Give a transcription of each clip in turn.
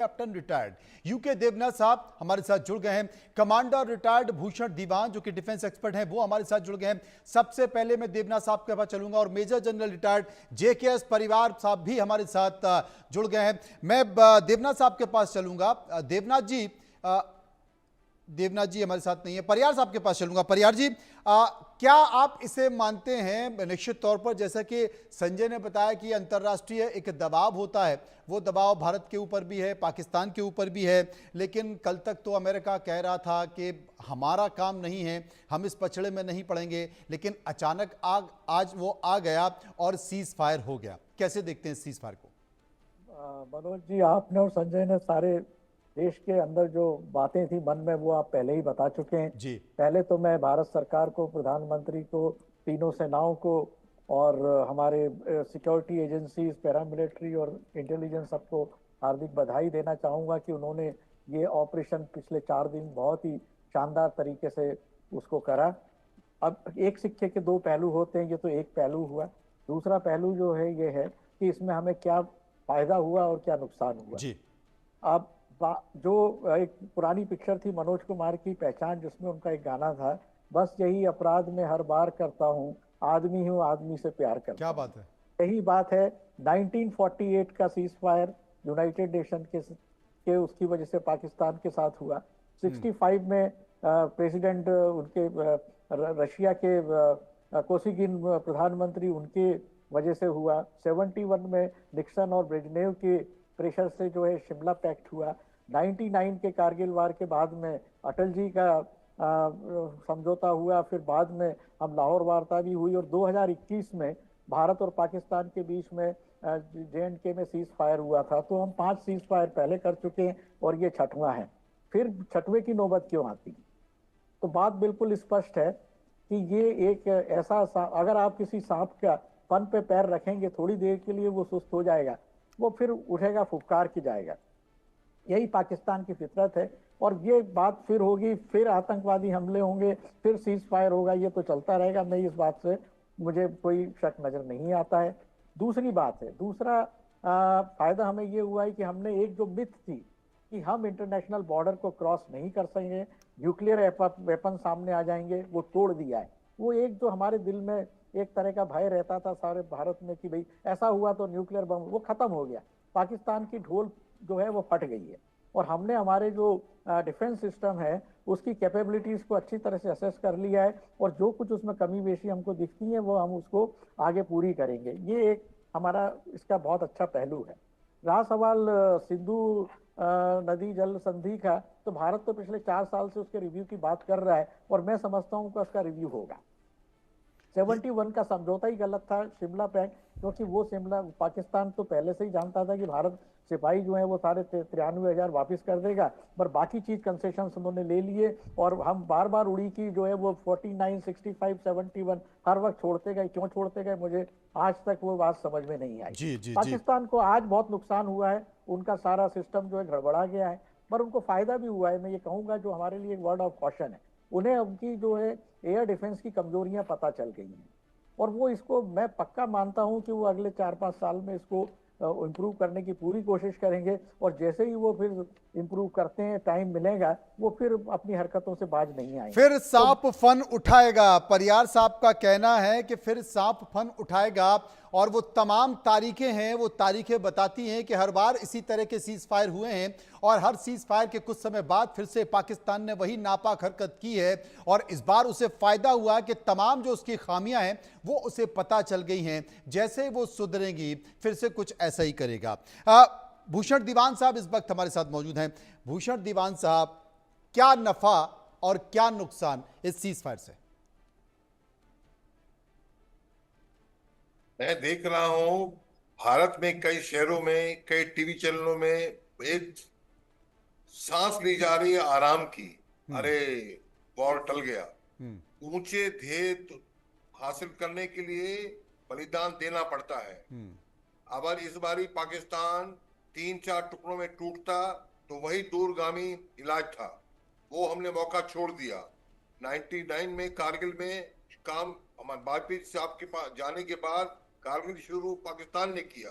Captain retired UK Debnath साहब हमारे साथ जुड़ गए हैं। कमांडर रिटायर्ड भूषण दीवान जो कि डिफेंस एक्सपर्ट हैं वो हमारे साथ जुड़ गए हैं। सबसे पहले मैं देवनाथ साहब के पास चलूंगा और मेजर जनरल रिटायर्ड जेकेएस परिवार साहब भी हमारे साथ जुड़ गए हैं। मैं देवनाथ साहब के पास चलूंगा। देवनाथ जी हमारे साथ नहीं है, परियार साहब के पास चलूंगा। परियार जी, क्या आप इसे मानते हैं निश्चित तौर पर, जैसा कि संजय ने बताया कि अंतर्राष्ट्रीय एक दबाव होता है, वो दबाव भारत के ऊपर भी है, पाकिस्तान के ऊपर भी है, लेकिन कल तक तो अमेरिका कह रहा था कि हमारा काम नहीं है, हम इस पछड़े में नहीं पड़ेंगे, लेकिन अचानक आज वो आ गया और सीज फायर हो गया। कैसे देखते हैं सीज फायर को? मनोज जी, आपने और संजय ने सारे देश के अंदर जो बातें थी मन में वो आप पहले ही बता चुके हैं जी। पहले तो मैं भारत सरकार को, प्रधानमंत्री को, तीनों सेनाओं को और हमारे सिक्योरिटी एजेंसीज, पैरामिलिट्री और इंटेलिजेंस सबको हार्दिक बधाई देना चाहूँगा कि उन्होंने ये ऑपरेशन पिछले 4 दिन बहुत ही शानदार तरीके से उसको करा। अब एक सिक्के के 2 पहलू होते हैं, ये तो एक पहलू हुआ। दूसरा पहलू जो है ये है कि इसमें हमें क्या फायदा हुआ और क्या नुकसान हुआ। जी। अब जो एक पुरानी पिक्चर थी मनोज कुमार की पहचान, जिसमें उनका एक गाना था, बस यही अपराध में हर बार करता हूँ, आदमी हूँ आदमी से प्यार करता क्या हूँ। बात है। यही बात है। 1948 का सीज फायर यूनाइटेड नेशन के उसकी वजह से पाकिस्तान के साथ हुआ। 65 में प्रेसिडेंट उनके रशिया के कोसिगिन प्रधानमंत्री उनके वजह से हुआ। 71 में निक्सन और ब्रेजनेव के प्रेशर से जो है शिमला पैक्ट हुआ। 99 के कारगिल वार के बाद में अटल जी का समझौता हुआ, फिर बाद में हम लाहौर वार्ता भी हुई, और 2021 में भारत और पाकिस्तान के बीच में JNK में सीज फायर हुआ था। तो हम 5 सीज फायर पहले कर चुके हैं और ये 6वां है। फिर 6वें की नौबत क्यों आती? तो बात बिल्कुल स्पष्ट है कि ये एक ऐसा अगर आप किसी सांप का फन पे पैर रखेंगे, थोड़ी देर के लिए वो सुस्त हो जाएगा, वो फिर उठेगा, फुफकार की जाएगा। यही पाकिस्तान की फितरत है। और ये बात फिर होगी, फिर आतंकवादी हमले होंगे, फिर सीज फायर होगा, ये तो चलता रहेगा। मैं इस बात से मुझे कोई शक नजर नहीं आता है। दूसरी बात है, दूसरा फायदा हमें ये हुआ है कि हमने एक जो मिथ थी कि हम इंटरनेशनल बॉर्डर को क्रॉस नहीं कर सकेंगे, न्यूक्लियर वेपन सामने आ जाएंगे, वो तोड़ दिया है। वो एक जो हमारे दिल में एक तरह का भय रहता था सारे भारत में कि भाई ऐसा हुआ तो न्यूक्लियर बम, वो खत्म हो गया। पाकिस्तान की ढोल जो है वो फट गई है और हमने हमारे जो डिफेंस सिस्टम है उसकी कैपेबिलिटीज को अच्छी तरह से असेस कर लिया है, और जो कुछ उसमें कमी बेशी हमको दिखती है वो हम उसको आगे पूरी करेंगे। ये एक हमारा इसका बहुत अच्छा पहलू है। रहा सवाल सिंधु नदी जल संधि का, तो भारत तो पिछले 4 साल से उसके रिव्यू की बात कर रहा है और मैं समझता हूं कि उसका रिव्यू होगा। 71 का समझौता ही गलत था, शिमला पैक्ट, क्योंकि वो शिमला पाकिस्तान तो पहले से ही जानता था कि भारत सिपाही जो है वो सारे 93,000 वापस कर देगा, पर बाकी चीज कंसेशन उन्होंने ले लिए और हम बार बार उड़ी की जो है वो 49, 65, 71 हर वक्त छोड़ते गए। क्यों छोड़ते गए मुझे आज तक वो बात समझ में नहीं आई। जी जी जी। पाकिस्तान को आज बहुत नुकसान हुआ है, उनका सारा सिस्टम जो है गड़बड़ा गया है, पर उनको फायदा भी हुआ है। मैं ये कहूंगा जो हमारे लिए एक वर्ड ऑफ कॉशन है, उन्हें उनकी जो है एयर डिफेंस की कमजोरियां पता चल गई हैं और वो इसको मैं पक्का मानता हूं कि वो अगले 4-5 साल में इसको इम्प्रूव करने की पूरी कोशिश करेंगे। और जैसे ही वो फिर इम्प्रूव करते हैं, टाइम मिलेगा, वो फिर अपनी हरकतों से बाज नहीं आएंगे। फिर सांप फन उठाएगा। परियार साहब का कहना है कि फिर सांप फन उठाएगा और वो तमाम तारीखें हैं, वो तारीखें बताती हैं कि हर बार इसी तरह के सीज फायर हुए हैं और हर सीज फायर के कुछ समय बाद फिर से पाकिस्तान ने वही नापाक हरकत की है और इस बार उसे फायदा हुआ कि तमाम जो उसकी खामियां हैं वो उसे पता चल गई हैं। जैसे वो सुधरेंगी फिर से कुछ ऐसा ही करेगा। भूषण दीवान साहब इस वक्त हमारे साथ मौजूद हैं। भूषण दीवान साहब, क्या नफा और क्या नुकसान इस सीज फायर से? मैं देख रहा हूं भारत में कई शहरों में, कई टीवी चैनलों में एक सांस ली जा रही है आराम की। अरे वॉर टल गया। ऊंचे ध्येय हासिल करने के लिए बलिदान देना पड़ता है। अगर इस बारी पाकिस्तान 3-4 टुकड़ों में टूटता तो वही दूरगामी इलाज था, वो हमने मौका छोड़ दिया। 99 में कारगिल में काम हमारे वाजपेयी साहब के पास जाने के बाद कारगिल शुरू पाकिस्तान ने किया।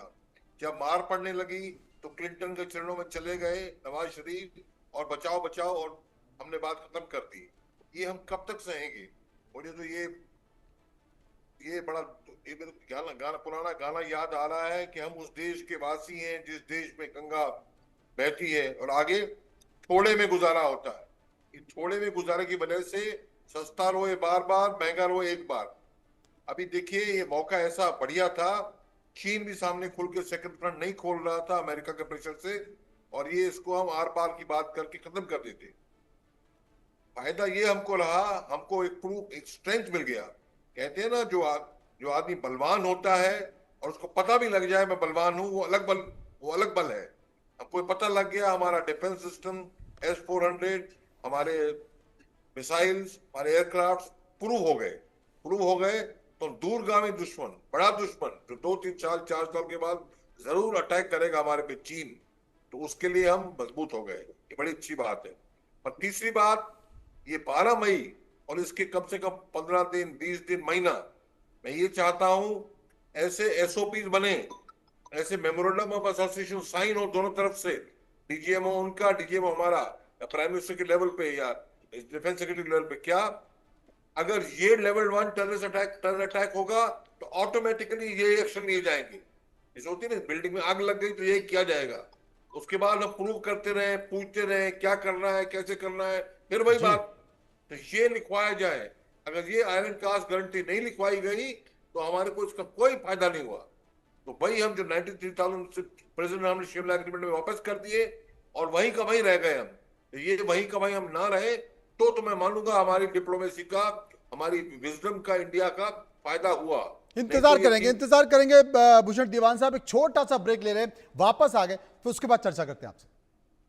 जब मार पड़ने लगी तो क्लिंटन के चरणों में चले गए नवाज शरीफ, और बचाओ बचाओ, और हमने बात खत्म कर दी। ये हम कब तक सहेंगे? मुझे तो ये बड़ा, ये मेरे को गाना पुराना गाना याद आ रहा है कि हम उस देश के वासी हैं जिस देश में गंगा बहती है, और आगे थोड़े में गुजारा होता है। ये थोड़े में गुजारे की वजह से सस्ता रोए बार बार, महंगा रोए एक बार। अभी देखिए, ये मौका ऐसा बढ़िया था, चीन भी सामने खुल के सेकंड फ्रंट नहीं खोल रहा था अमेरिका के प्रेशर से, और ये इसको हम आर पार की बात करके खत्म कर देते। फायदा ये हमको रहा, हमको एक प्रूफ, एक स्ट्रेंथ मिल गया। कहते हैं ना, जो आदमी बलवान होता है और उसको पता भी लग जाए मैं बलवान हूं, वो अलग बल है। हमको पता लग गया, हमारा डिफेंस सिस्टम S-400, हमारे मिसाइल्स, हमारे एयरक्राफ्ट प्रूव हो गए। तो दूरगामी दुश्मन, बड़ा दुश्मन जो 2-3 4 साल के बाद जरूर अटैक करेगा हमारे पे, चीन, तो उसके लिए हम मजबूत हो गए। ये बड़ी अच्छी बात है। और तीसरी बात, ये 12 मई और इसके कम से कम 15 दिन, 20 दिन, महीना, मैं ये चाहता हूं ऐसे SOPs बने, ऐसे मेमोरेंडम ऑफ एसोसिएशन साइन हो दोनों तरफ से, DGMO उनका, DGMO हमारा, प्राइम मिनिस्टर के लेवल पे या डिफेंस सेक्रेटरी लेवल पे। क्या अगर ये लेवल 1 टेरर अटैक होगा तो ऑटोमेटिकली ये एक्शन लिए जाएंगे। जैसे होती है ना, बिल्डिंग में आग लग गई तो ये किया जाएगा, उसके बाद हम प्रूव करते रहे, पूछते रहे क्या करना है, कैसे करना है, फिर वही बात। तो ये लिखवाया जाए। अगर ये आयरन कास्ट गारंटी नहीं लिखवाई गई तो हमारे को इसका कोई फायदा नहीं हुआ। तो वही हम जो 93,000 प्रेजेंट हमने शिमला एग्रीमेंट में वापस कर दिए, और वहीं का वहीं रह गए हम। ये वहीं का वहीं हम ना रहे तो मैं मानूंगा हमारी डिप्लोमेसी का, हमारी विजडम का, इंडिया का फायदा हुआ। इंतजार करेंगे भूषण दीवान साहब। एक छोटा सा ब्रेक ले रहे हैं, वापस आ गए, फिर उसके बाद चर्चा करते हैं आपसे।